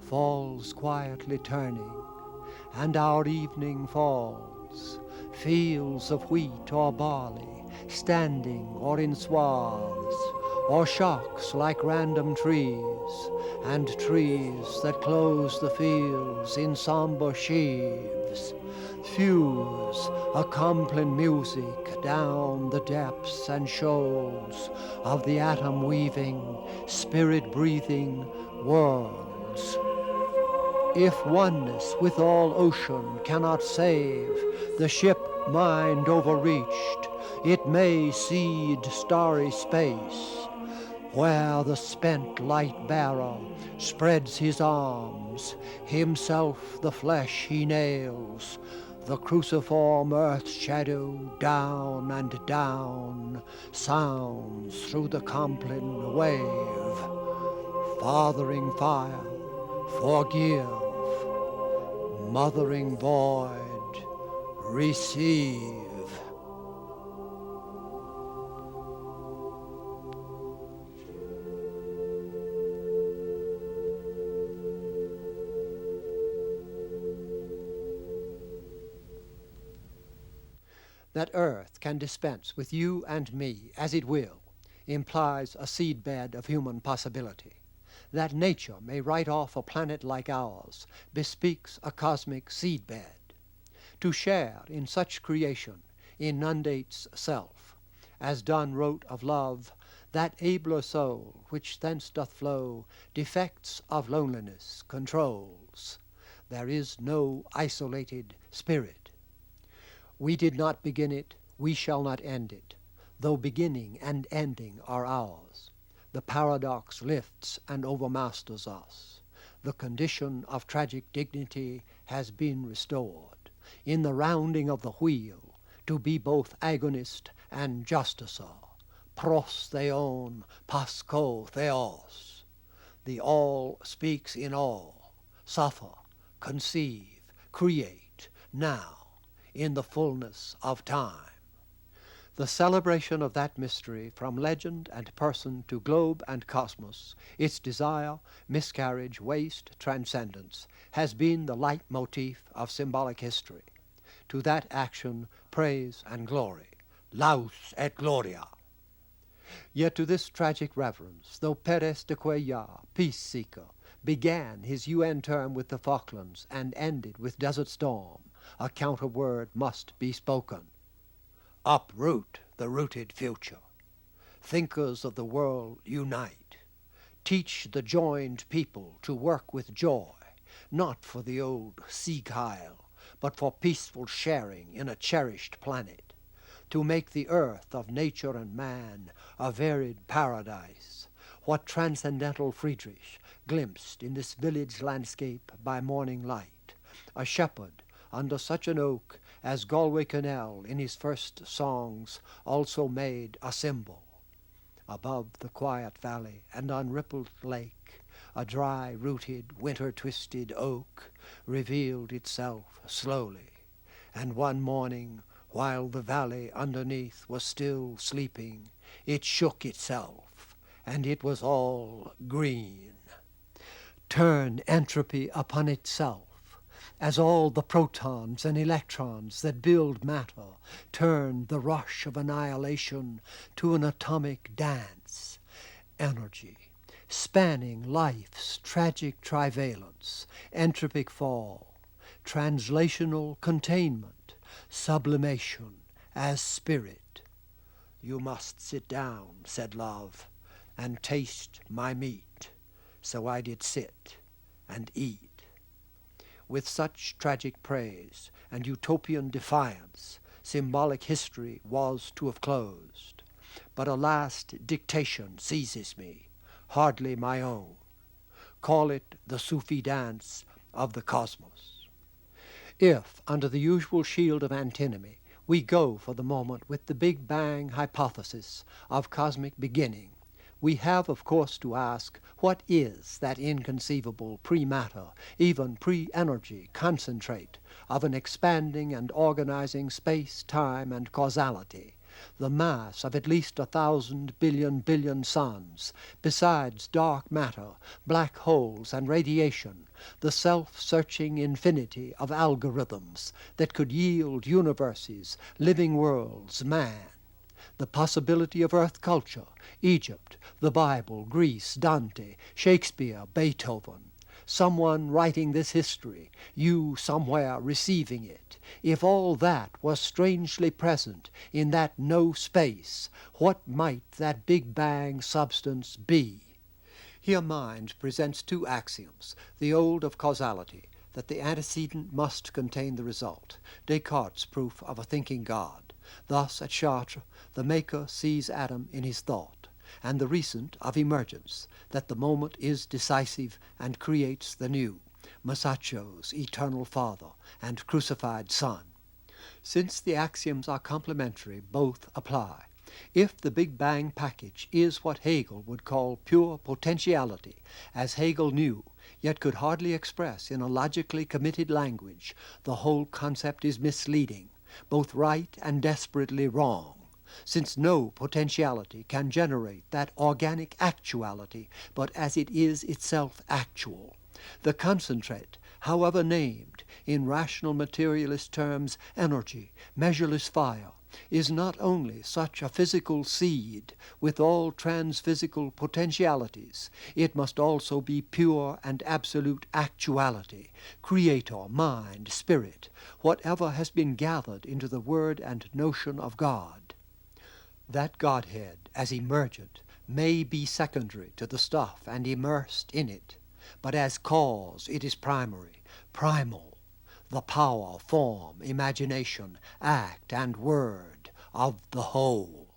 falls quietly turning, and our evening falls, fields of wheat or barley, standing or in swaths, or shocks like random trees, and trees that close the fields in somber sheaves, fuse a compline music down the depths and shoals of the atom-weaving, spirit-breathing worlds. If oneness with all ocean cannot save the ship mind overreached, it may seed starry space, where the spent light-bearer spreads his arms, himself the flesh he nails, the cruciform earth's shadow down and down sounds through the compline wave. Fathering fire, forgive, mothering void, receive. That earth can dispense with you and me as it will implies a seedbed of human possibility. That nature may write off a planet like ours bespeaks a cosmic seedbed. To share in such creation inundates self, as Donne wrote of love, that abler soul which thence doth flow, defects of loneliness controls. There is no isolated spirit. We did not begin it, we shall not end it, though beginning and ending are ours. The paradox lifts and overmasters us. The condition of tragic dignity has been restored. In the rounding of the wheel, to be both agonist and justicer, pros theon, pasco theos. The all speaks in all, suffer, conceive, create, now, in the fullness of time. The celebration of that mystery from legend and person to globe and cosmos, its desire, miscarriage, waste, transcendence, has been the leitmotif of symbolic history. To that action, praise and glory, laus et gloria. Yet to this tragic reverence, though Perez de Cuellar, peace-seeker, began his UN term with the Falklands and ended with Desert Storm, a counter-word must be spoken. Uproot the rooted future. Thinkers of the world unite. Teach the joined people to work with joy, not for the old Sieg-Heil, but for peaceful sharing in a cherished planet. To make the earth of nature and man a varied paradise. What transcendental Friedrich glimpsed in this village landscape by morning light. A shepherd under such an oak as Galway Kinnell in his first songs also made a symbol. Above the quiet valley and unrippled lake, a dry-rooted, winter-twisted oak revealed itself slowly. And one morning, while the valley underneath was still sleeping, it shook itself, and it was all green. Turn entropy upon itself, as all the protons and electrons that build matter turn the rush of annihilation to an atomic dance. Energy, spanning life's tragic trivalence, entropic fall, translational containment, sublimation as spirit. You must sit down, said love, and taste my meat. So I did sit and eat. With such tragic praise and utopian defiance, symbolic history was to have closed. But a last dictation seizes me, hardly my own. Call it the Sufi dance of the cosmos. If, under the usual shield of antinomy, we go for the moment with the Big Bang hypothesis of cosmic beginning, we have, of course, to ask, what is that inconceivable pre-matter, even pre-energy concentrate of an expanding and organizing space, time, and causality the mass of at least 1,000 billion suns, besides dark matter, black holes and radiation, the self-searching infinity of algorithms that could yield universes, living worlds, man. The possibility of Earth culture, Egypt, the Bible, Greece, Dante, Shakespeare, Beethoven. Someone writing this history, you somewhere receiving it. If all that was strangely present in that no space, what might that Big Bang substance be? Here mind presents two axioms, the old of causality, that the antecedent must contain the result, Descartes' proof of a thinking God. Thus at Chartres, the maker sees Adam in his thought, and the recent of emergence, that the moment is decisive and creates the new, Masaccios, eternal Father, and crucified Son. Since the axioms are complementary, both apply. If the Big Bang package is what Hegel would call pure potentiality, as Hegel knew, yet could hardly express in a logically committed language, the whole concept is misleading, both right and desperately wrong, since no potentiality can generate that organic actuality but as it is itself actual. The concentrate, however named, in rational materialist terms energy, measureless fire, is not only such a physical seed with all transphysical potentialities, it must also be pure and absolute actuality, creator, mind, spirit, whatever has been gathered into the word and notion of God. That Godhead, as emergent, may be secondary to the stuff and immersed in it, but as cause it is primary, primal, the power, form, imagination, act, and word of the whole.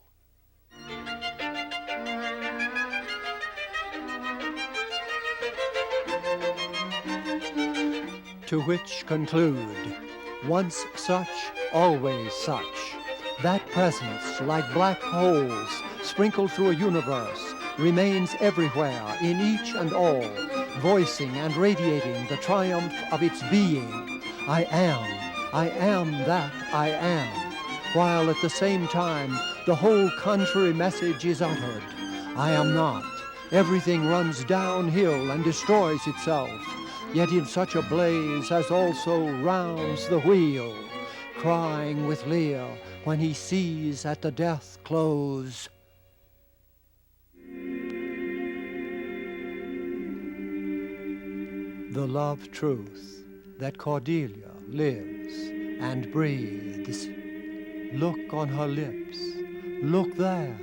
To which conclude, once such, always such. That presence, like black holes sprinkled through a universe, remains everywhere in each and all, voicing and radiating the triumph of its being. I am that I am, while at the same time the whole contrary message is uttered. I am not. Everything runs downhill and destroys itself, yet in such a blaze as also rounds the wheel, crying with Lear when he sees at the death close, the love truth that Cordelia lives and breathes. Look on her lips, look there,